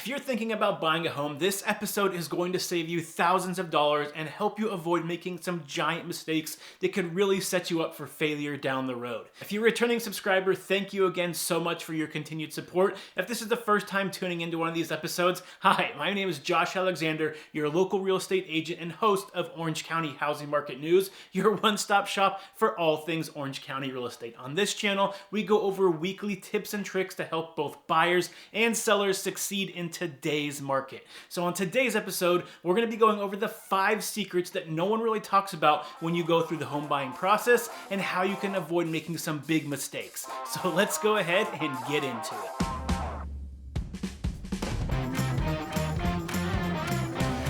If you're thinking about buying a home, this episode is going to save you thousands of dollars and help you avoid making some giant mistakes that could really set you up for failure down the road. If you're a returning subscriber, thank you again so much for your continued support. If this is the first time tuning into one of these episodes, hi, my name is Josh Alexander, your local real estate agent and host of Orange County Housing Market News, your one-stop shop for all things Orange County real estate. On this channel, we go over weekly tips and tricks to help both buyers and sellers succeed in today's market. So on today's episode, we're going to be going over the 5 secrets that no one really talks about when you go through the home buying process and how you can avoid making some big mistakes. So let's go ahead and get into it.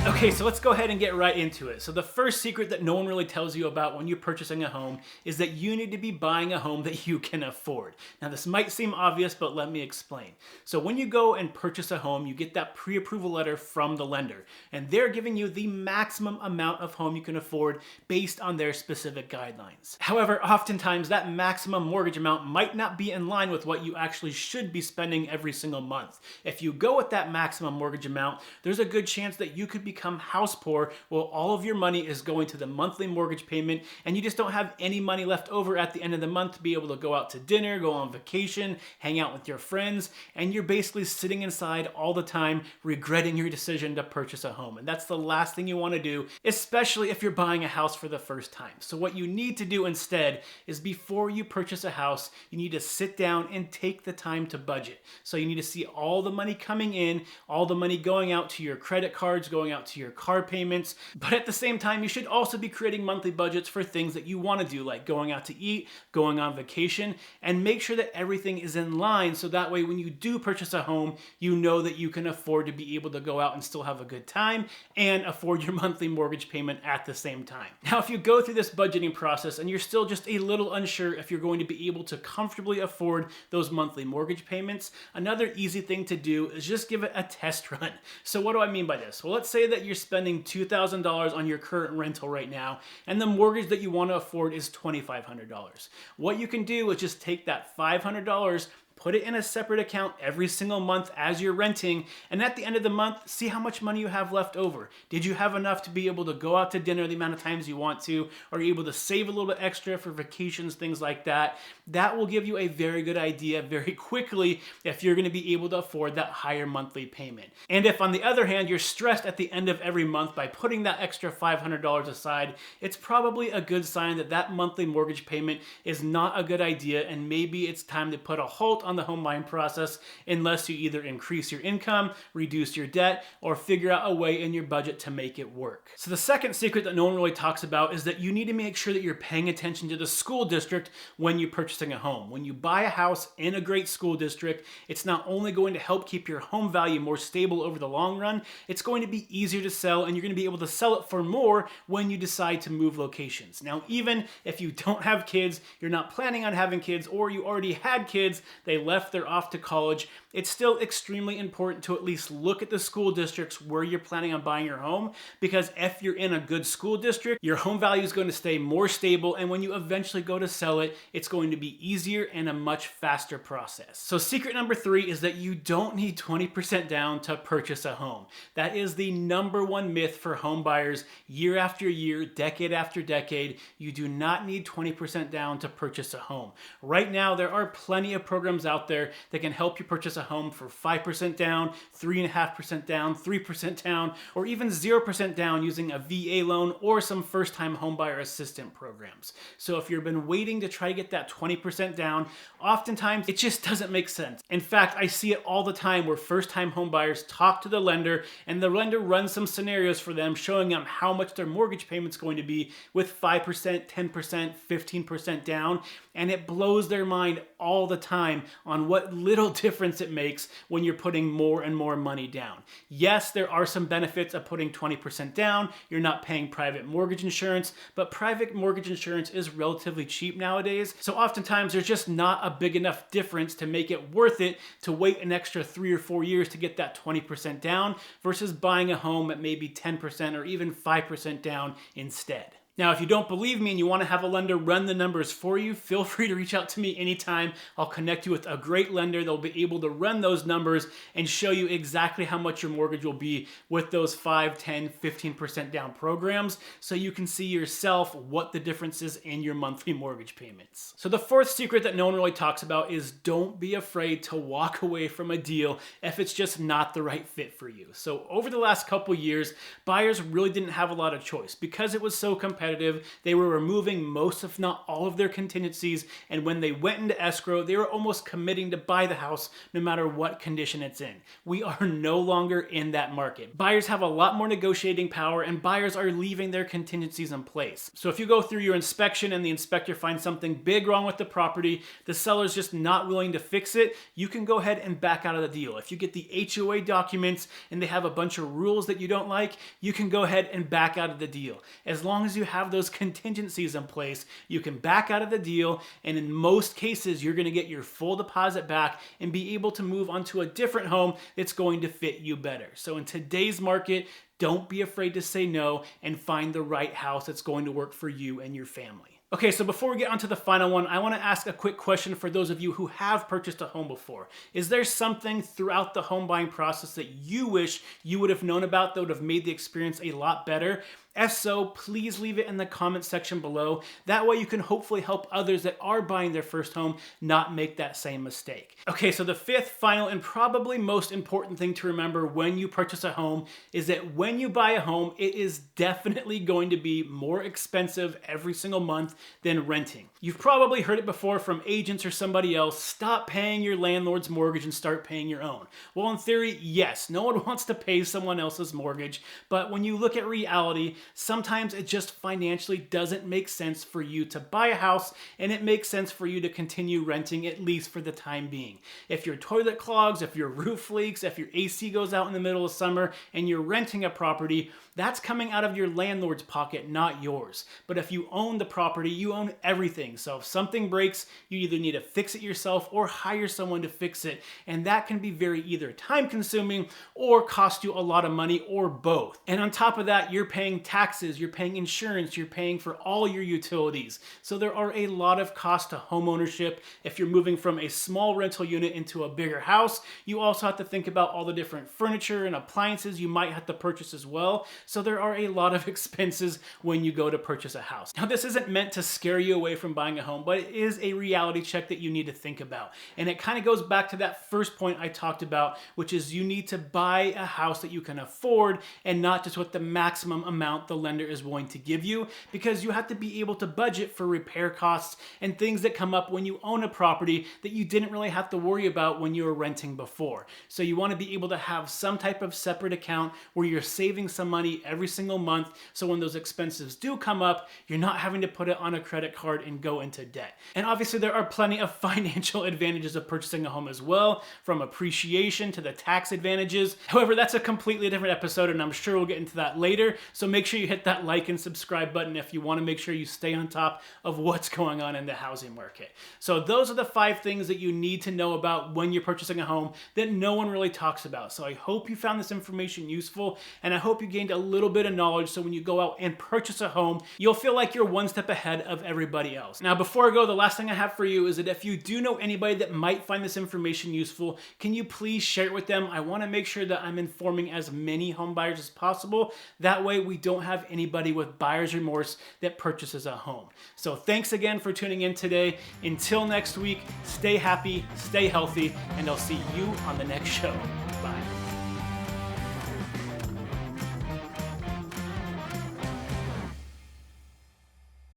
Okay, so let's go ahead and get right into it. So the first secret that no one really tells you about when you're purchasing a home is that you need to be buying a home that you can afford. Now this might seem obvious, but let me explain. So when you go and purchase a home, you get that pre-approval letter from the lender, and they're giving you the maximum amount of home you can afford based on their specific guidelines. However, oftentimes that maximum mortgage amount might not be in line with what you actually should be spending every single month. If you go with that maximum mortgage amount, there's a good chance that you could become house poor while all of your money is going to the monthly mortgage payment and you just don't have any money left over at the end of the month to be able to go out to dinner, go on vacation, hang out with your friends, and you're basically sitting inside all the time regretting your decision to purchase a home. And that's the last thing you want to do, especially if you're buying a house for the first time. So what you need to do instead is before you purchase a house, you need to sit down and take the time to budget. So you need to see all the money coming in, all the money going out to your credit cards, going out to your car payments, but at the same time, you should also be creating monthly budgets for things that you want to do, like going out to eat, going on vacation, and make sure that everything is in line so that way when you do purchase a home, you know that you can afford to be able to go out and still have a good time and afford your monthly mortgage payment at the same time. Now, if you go through this budgeting process and you're still just a little unsure if you're going to be able to comfortably afford those monthly mortgage payments, another easy thing to do is just give it a test run. So what do I mean by this? Well, let's say that you're spending $2,000 on your current rental right now, and the mortgage that you want to afford is $2,500. What you can do is just take that $500, put it in a separate account every single month as you're renting, and at the end of the month, see how much money you have left over. Did you have enough to be able to go out to dinner the amount of times you want to? Are you able to save a little bit extra for vacations, things like that? That will give you a very good idea very quickly if you're going to be able to afford that higher monthly payment. And if on the other hand, you're stressed at the end of every month by putting that extra $500 aside, it's probably a good sign that that monthly mortgage payment is not a good idea, and maybe it's time to put a halt on the home buying process unless you either increase your income, reduce your debt, or figure out a way in your budget to make it work. So the second secret that no one really talks about is that you need to make sure that you're paying attention to the school district when you're purchasing a home. When you buy a house in a great school district, it's not only going to help keep your home value more stable over the long run, it's going to be easier to sell, and you're going to be able to sell it for more when you decide to move locations. Now, even if you don't have kids, you're not planning on having kids, or you already had kids, they left, they're off to college, it's still extremely important to at least look at the school districts where you're planning on buying your home, because if you're in a good school district, your home value is going to stay more stable, and when you eventually go to sell it, it's going to be easier and a much faster process. So secret number 3 is that you don't need 20% down to purchase a home. That is the number one myth for home buyers year after year, decade after decade. You do not need 20% down to purchase a home. Right now, there are plenty of programs out there that can help you purchase a home for 5% down, 3.5% down, 3% down, or even 0% down using a VA loan or some first-time homebuyer assistant programs. So if you've been waiting to try to get that 20% down, oftentimes it just doesn't make sense. In fact, I see it all the time where first-time homebuyers talk to the lender and the lender runs some scenarios for them showing them how much their mortgage payment's going to be with 5%, 10%, 15% down, and it blows their mind all the time on what little difference it makes when you're putting more and more money down. Yes, there are some benefits of putting 20% down. You're not paying private mortgage insurance, but private mortgage insurance is relatively cheap nowadays. So oftentimes there's just not a big enough difference to make it worth it to wait an extra 3 or 4 years to get that 20% down versus buying a home at maybe 10% or even 5% down instead. Now, if you don't believe me and you want to have a lender run the numbers for you, feel free to reach out to me anytime. I'll connect you with a great lender that'll be able to run those numbers and show you exactly how much your mortgage will be with those 5, 10, 15% down programs, so you can see yourself what the difference is in your monthly mortgage payments. So the fourth secret that no one really talks about is don't be afraid to walk away from a deal if it's just not the right fit for you. So over the last couple years, buyers really didn't have a lot of choice because it was so competitive. They were removing most, if not all, of their contingencies, and when they went into escrow, they were almost committing to buy the house no matter what condition it's in. We are no longer in that market. Buyers have a lot more negotiating power, and buyers are leaving their contingencies in place. So if you go through your inspection and the inspector finds something big wrong with the property, the seller's just not willing to fix it, you can go ahead and back out of the deal. If you get the HOA documents and they have a bunch of rules that you don't like, you can go ahead and back out of the deal. As long as you have those contingencies in place, you can back out of the deal, and in most cases, you're going to get your full deposit back and be able to move onto a different home that's going to fit you better. So in today's market, don't be afraid to say no and find the right house that's going to work for you and your family. Okay, so before we get onto the final one, I want to ask a quick question for those of you who have purchased a home before. Is there something throughout the home buying process that you wish you would have known about that would have made the experience a lot better? If so, please leave it in the comment section below. That way you can hopefully help others that are buying their first home not make that same mistake. Okay, so the fifth, final, and probably most important thing to remember when you purchase a home is that when you buy a home, it is definitely going to be more expensive every single month than renting. You've probably heard it before from agents or somebody else: stop paying your landlord's mortgage and start paying your own. Well, in theory, yes, no one wants to pay someone else's mortgage, but when you look at reality, sometimes it just financially doesn't make sense for you to buy a house, and it makes sense for you to continue renting, at least for the time being. If your toilet clogs, if your roof leaks, if your AC goes out in the middle of summer and you're renting a property, that's coming out of your landlord's pocket, not yours. But if you own the property, you own everything. So if something breaks, you either need to fix it yourself or hire someone to fix it. And that can be very either time consuming or cost you a lot of money, or both. And on top of that, you're paying taxes, you're paying insurance, you're paying for all your utilities. So there are a lot of costs to home ownership. If you're moving from a small rental unit into a bigger house, you also have to think about all the different furniture and appliances you might have to purchase as well. So there are a lot of expenses when you go to purchase a house. Now, this isn't meant to scare you away from buying a home, but it is a reality check that you need to think about. And it kind of goes back to that first point I talked about, which is you need to buy a house that you can afford and not just with the maximum amount the lender is willing to give you, because you have to be able to budget for repair costs and things that come up when you own a property that you didn't really have to worry about when you were renting before. So you want to be able to have some type of separate account where you're saving some money every single month, so when those expenses do come up, you're not having to put it on a credit card and go into debt. And obviously there are plenty of financial advantages of purchasing a home as well, from appreciation to the tax advantages. However, that's a completely different episode, and I'm sure we'll get into that later. So make sure you hit that like and subscribe button if you want to make sure you stay on top of what's going on in the housing market. So those are the 5 things that you need to know about when you're purchasing a home that no one really talks about. So I hope you found this information useful, and I hope you gained a little bit of knowledge so when you go out and purchase a home, you'll feel like you're one step ahead of everybody else. Now, before I go, the last thing I have for you is that if you do know anybody that might find this information useful, can you please share it with them? I want to make sure that I'm informing as many home buyers as possible. That way we don't have anybody with buyer's remorse that purchases a home. So thanks again for tuning in today. Until next week, stay happy, stay healthy, and I'll see you on the next show.